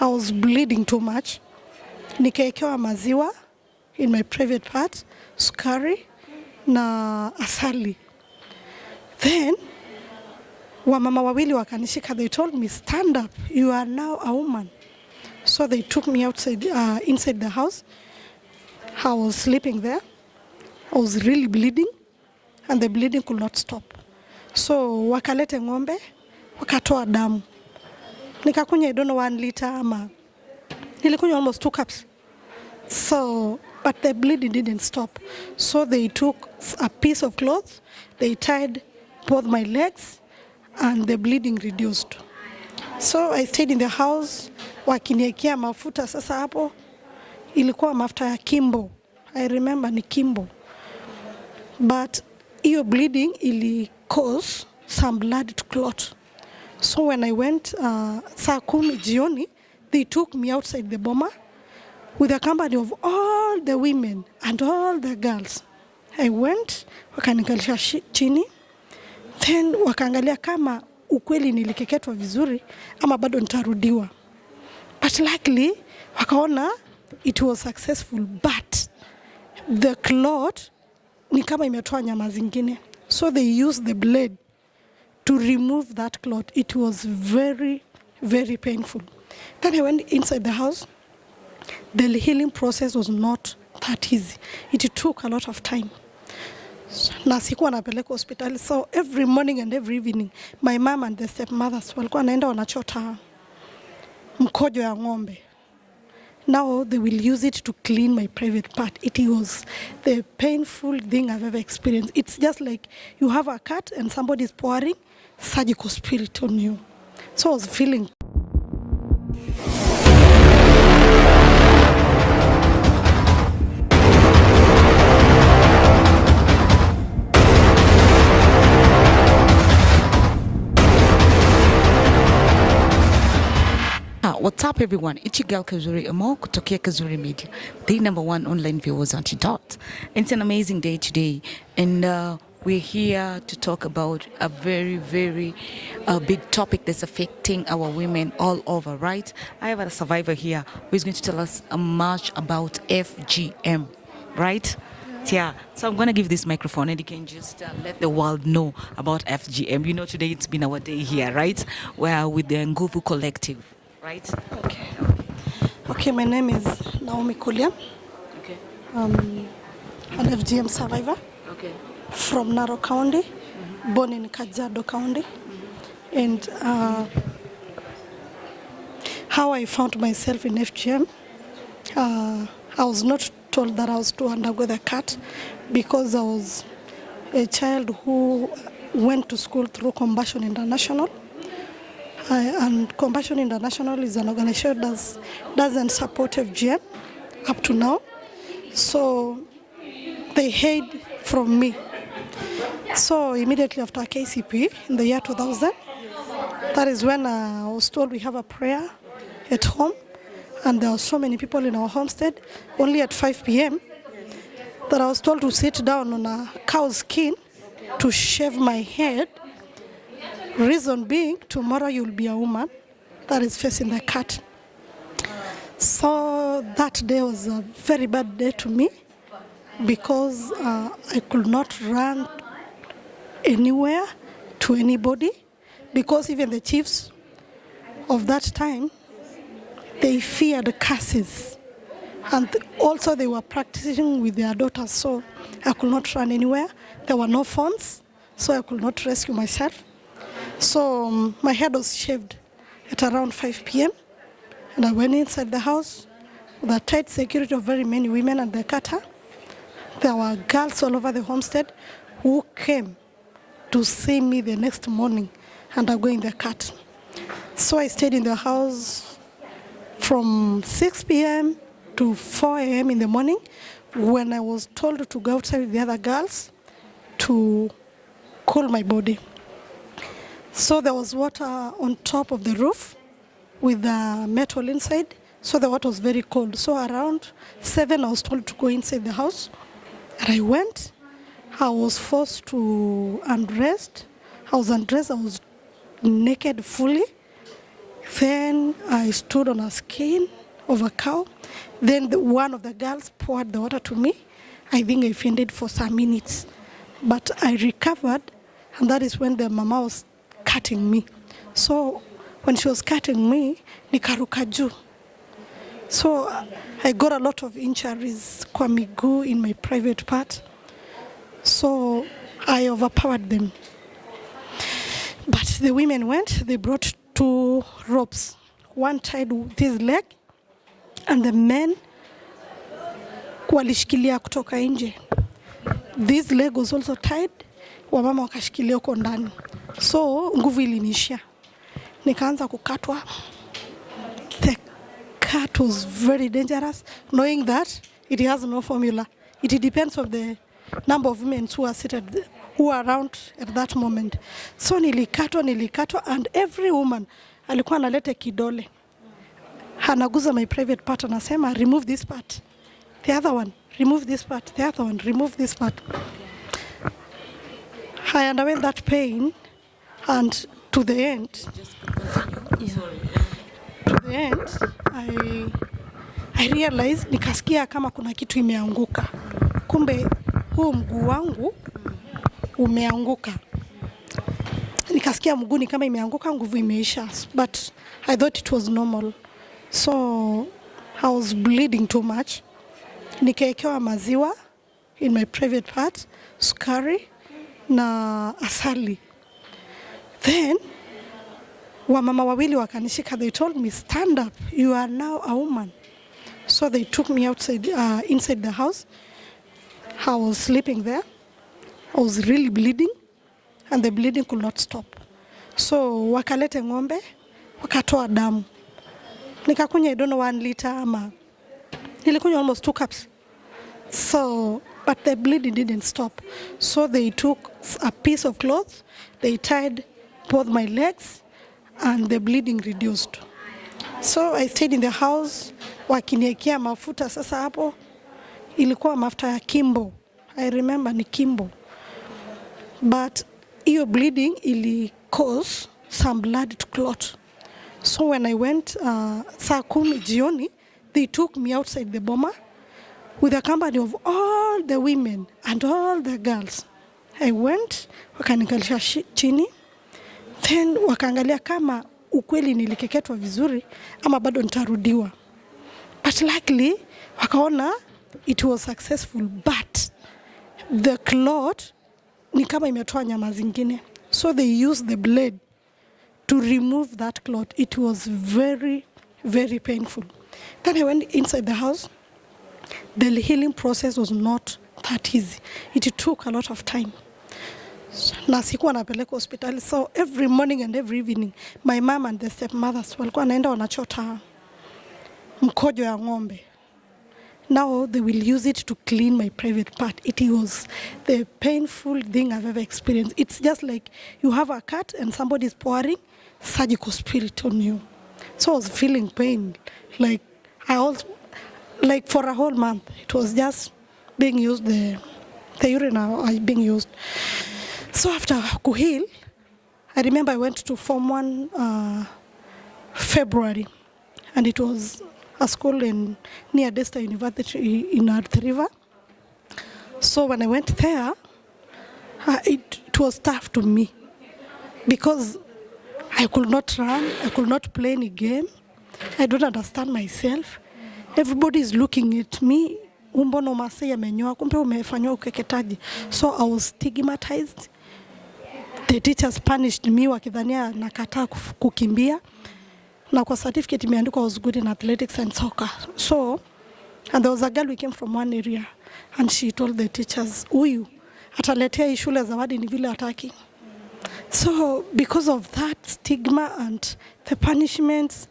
I was bleeding too much. Nikaekewa maziwa in my private part, sukari na asali. Then wamama wawili wakanishika, they told me, stand up, you are now a woman. So they took me outside, inside the house. I was sleeping there. I was really bleeding, and the bleeding could not stop. So wakalete ng'ombe, wakatoa damu. Nikakunywa, I don't know, 1 liter ama. Nilikunywa almost 2 cups. So, but the bleeding didn't stop. So they took a piece of cloth, they tied both my legs, and the bleeding reduced. So I stayed in the house, wakiniekea mafuta sasa hapo. Ilikuwa mafuta ya Kimbo. I remember ni Kimbo. But iyo bleeding ili cause some blood to clot. So when I went saa 10 jioni, they took me outside the boma with a company of all the women and all the girls. I went, wakanikalisha chini, then wakaangalia kama ukweli nilikeketwa vizuri ama bado nitarudiwa. But luckily, wakaona it was successful, but the clot ni kama imetoa nyama zingine. So they used the blade to remove that clot. It was very, very painful. Then I went inside the house. The healing process was not that easy. It took a lot of time. Na sikuwa napeleka hospitali. So every morning and every evening, my mom and the stepmothers walikuwa naenda wanachota mkojo ya ng'ombe. Now they will use it to clean my private part. It was the painful thing I've ever experienced. It's just like you have a cut and somebody is pouring surgical spirit on you. So I was feeling. What's up, everyone? It's your girl Kazuri Amo kutokea Kazuri Media, the #1 online viewers antidote. And it's an amazing day today, and we're here to talk about a very, very big topic that's affecting our women all over, right? I have a survivor here who is going to tell us much about FGM, right? Yeah, so I'm going to give this microphone and you can just let the world know about FGM. You know, today it's been our day here, right? We're with the Nguvu Collective. Right? Okay. Okay, my name is Naomi Kulia. Okay. An FGM survivor. Okay. From Narok County, born in Kajiado County. And how I found myself in FGM, I was not told that I was to undergo the cut because I was a child who went to school through Compassion International. And Compassion International is an organization that doesn't support FGM up to now. So they hid from me. So immediately after KCP in the year 2000, that is when I was told we have a prayer at home. And there were so many people in our homestead, only at 5 p.m. that I was told to sit down on a cow's skin to shave my head. Reason being, tomorrow you'll be a woman that is facing the cut. So that day was a very bad day to me because I could not run anywhere to anybody because even the chiefs of that time, they feared curses. And also they were practicing with their daughters, so I could not run anywhere. There were no phones, so I could not rescue myself. So my head was shaved at around 5 p.m. and I went inside the house with a tight security of very many women at the cutter. There were girls all over the homestead who came to see me the next morning undergoing the cut. So I stayed in the house from 6 p.m. to 4 a.m. in the morning when I was told to go outside with the other girls to cool my body. So there was water on top of the roof with the metal inside, so the water was very cold. So around 7 I was told to go inside the house, and I went. I was forced to undress. I was undressed, I was naked fully, Then I stood on a skin of a cow. Then one of the girls poured the water to me. I think I fainted for some minutes. But I recovered, and that is when the mama was cutting me. So when she was cutting me, nikaruka juu. So I got a lot of injuries kwa miguu in my private part. So I overpowered them. But the women went, they brought 2 ropes. One tied this leg, and the men walishikilia kutoka nje. This leg was also tied, wamama wakashikilia huko ndani. So nguvu ilinishia. Nikaanza kukatwa. The cut was very dangerous, knowing that it has no formula. It depends on the number of women who are seated, who are around at that moment. So nilikatwa, and every woman alikuwa analeta kidole. Anaguza my private part, anasema remove this part. The other one, remove this part. The other one, remove this part. I underwent that pain, and to the end, I realized, nikasikia kama kuna kitu imeanguka. Kumbe huu mguu wangu umeanguka. Nikasikia mguu ni kama imeanguka, nguvu imeisha. But I thought it was normal. So I was bleeding too much. Nikaekewa maziwa in my private part, sukari na asali. Then wamama wawili wakanishika, they told me, stand up, you are now a woman. So they took me outside, inside the house. I was sleeping there. I was really bleeding, and the bleeding could not stop. So wakalete ng'ombe, wakatoa damu. Nikakunywa, I don't know, 1 liter ama. Nilikunywa almost 2 cups. So, but the bleeding didn't stop. So they took a piece of cloth, they tied both my legs, and the bleeding reduced. So I stayed in the house, wakiniekea mafuta. Sasa hapo ilikuwa mafuta ya Kimbo. I remember ni Kimbo. But hiyo bleeding ili cause some blood to clot. So when I went saa 10 jioni, they took me outside the boma with a company of all the women and all the girls. I went, wakanikalisha chini, then wakaangalia kama ukweli nilikeketwa vizuri ama bado nitarudiwa. But luckily, wakaona it was successful, but the clot ni kama imetoa nyama zingine. So they used the blade to remove that clot. It was very, very painful. Then I went inside the house. The healing process was not that easy. It took a lot of time. Na sikuwa napeleka hospitali. So every morning and every evening, my mom and the stepmothers walikuwa naenda wanachota mkojo ya ng'ombe. Now they will use it to clean my private part. It was the painful thing I've ever experienced. It's just like you have a cut and somebody is pouring surgical spirit on you. So I was feeling pain. Like for a whole month, it was just being used, the urine being used. So after kuheal, I remember I went to Form 1 February, and it was a school near Desta University in North River. So when I went there, it was tough to me because I could not run, I could not play any game. I don't understand myself. Everybody is looking at me. Umbono Masai amenyoa, kumbe umefanywa ukeketaji. So I was stigmatized. The teachers punished me wakidhania nakataa kukimbia. Na kwa certificate imeandikwa I was good in athletics and soccer. So, and there was a girl who came from one area, and she told the teachers, huyu ataletea hii shule zawadi ni vile hataki. So because of that stigma and the punishments,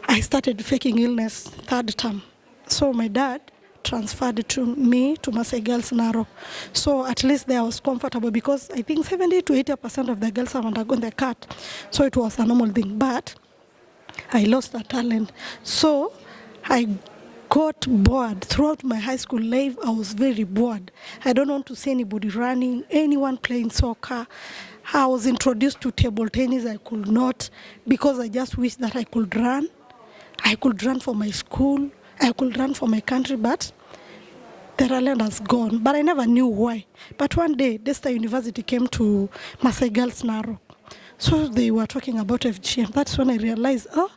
I started faking illness 3rd term. So my dad transferred me to Masai Girls Narok. So at least there I was comfortable because I think 70 to 80% of the girls have undergone the cut. So it was a normal thing. But I lost that talent. So I got bored. Throughout my high school life, I was very bored. I don't want to see anybody running, anyone playing soccer. I was introduced to table tennis. I could not, because I just wish that I could run. I could run for my school. I could run for my country, but the talent has gone. But I never knew why. But one day, Desta University came to Masai Girls Narok. So they were talking about FGM. That's when I realized, oh,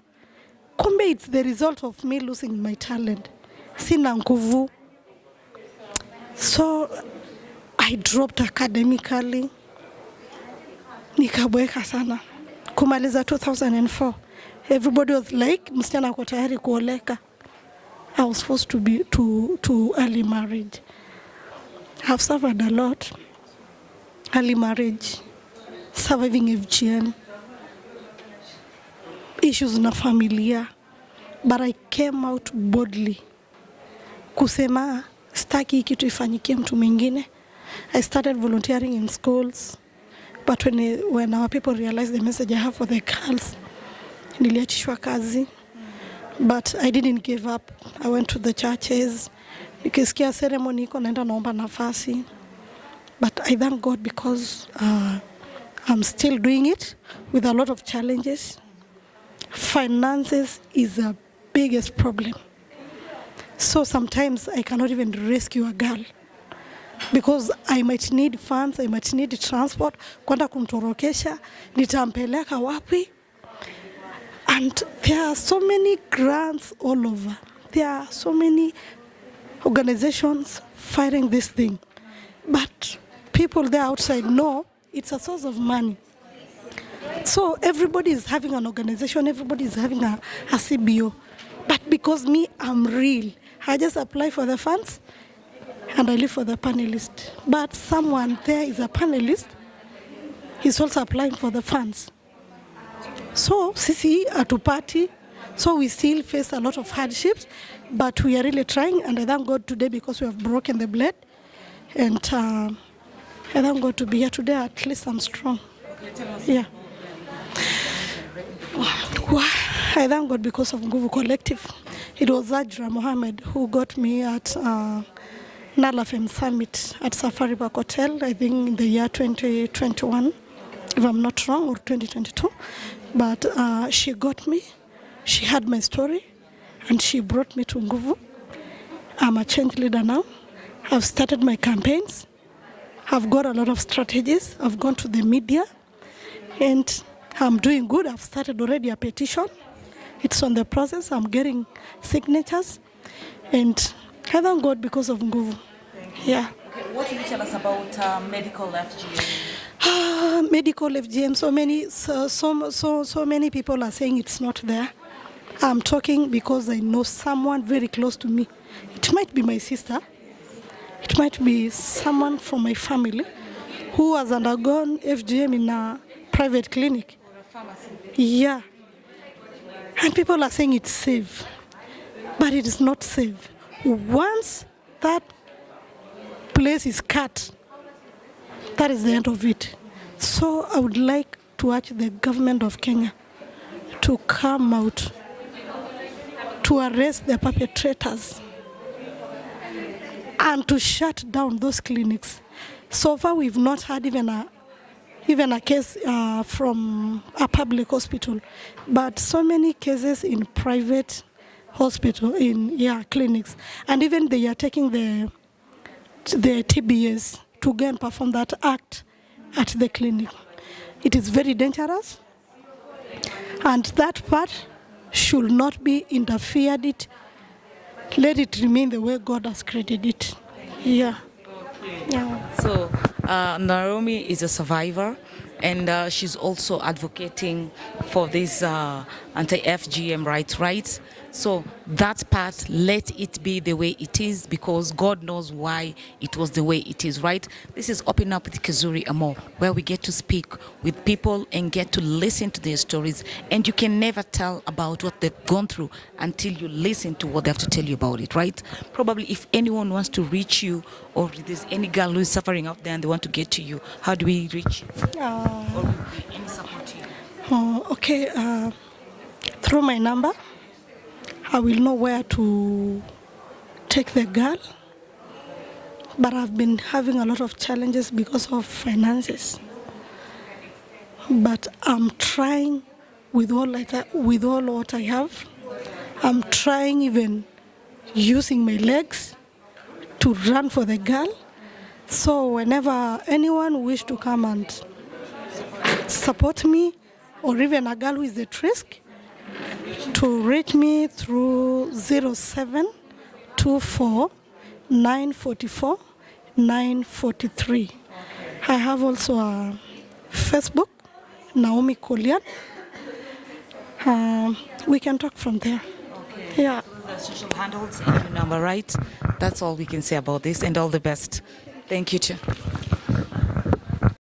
kumbe it's the result of me losing my talent. Sina nguvu. So I dropped academically. Nikabweka sana. Kumaliza 2004. Everybody was like, msichana ako tayari kuoleka. I was forced to early marriage. I've suffered a lot. Early marriage, surviving FGM, issues na familia. But I came out boldly. Kusema, staki kitu ifanyikie mtu mwingine. I started volunteering in schools. But when our people realized the message I have for the girls, niliachishwa kazi. But I didn't give up. I went to the churches. Nikisikia ceremony iko naenda naomba nafasi. But I thank God because I'm still doing it with a lot of challenges. Finances is the biggest problem. So sometimes I cannot even rescue a girl because I might need funds, I might need transport, kwenda kumtorokesha, nitampeleka wapi? And there are so many grants all over. There are so many organizations fighting this thing. But people there outside know it's a source of money. So everybody is having an organization, everybody is having a CBO. But because me, I'm real. I just apply for the funds and I live for the panelist. But someone there is a panelist, he's also applying for the funds. So sisi atupati, so we still face a lot of hardships, but we are really trying, and I thank God today because we have broken the blade, and I thank God to be here today. At least I'm strong. Yeah. I thank God because of Nguvu Collective. It was Ajra Mohammed who got me at Nala Femme Summit at Safari Park Hotel, I think in the year 2021, if I'm not wrong, or 2022. But she got me, she had my story, and she brought me to Nguvu. I'm a change leader now. I've started my campaigns. I've got a lot of strategies. I've gone to the media, and I'm doing good. I've started already a petition. It's on the process. I'm getting signatures, and I thank God because of Nguvu. Yeah. Okay, what can you tell us about medical FGM? Medical FGM, so many people are saying it's not there. I'm talking because I know someone very close to me. It might be my sister. It might be someone from my family who has undergone FGM in a private clinic. Or a pharmacy. Yeah. And people are saying it's safe. But it is not safe. Once that place is cut, that is the end of it. So I would like to urge the government of Kenya to come out to arrest the perpetrators and to shut down those clinics. So far we've not had even a case from a public hospital, but so many cases in private hospital, in clinics, and even they are taking the TBS to go and perform that act at the clinic. It is very dangerous, and that part should not be interfered with. Let it remain the way God has created it. Yeah. Yeah. So Naomi is a survivor, and she's also advocating for this anti-FGM rights. So that part, let it be the way it is, because God knows why it was the way it is, right? This is Open Up with Kizuri Amo, where we get to speak with people and get to listen to their stories. And you can never tell about what they've gone through until you listen to what they have to tell you about it, right? Probably if anyone wants to reach you, or if there's any girl who is suffering out there and they want to get to you, how do we reach you? Or any support to you? Okay. Through my number, I will know where to take the girl, but I've been having a lot of challenges because of finances. but I'm trying with all what I have. I'm trying even using my legs to run for the girl. So whenever anyone wish to come and support me, or even a girl who is at risk, to reach me through 0724 944 943. I have also a Facebook, Naomi Kolian. We can talk from there. Okay. Yeah. The social handles and your number, right? That's all we can say about this, and all the best. Thank you, too.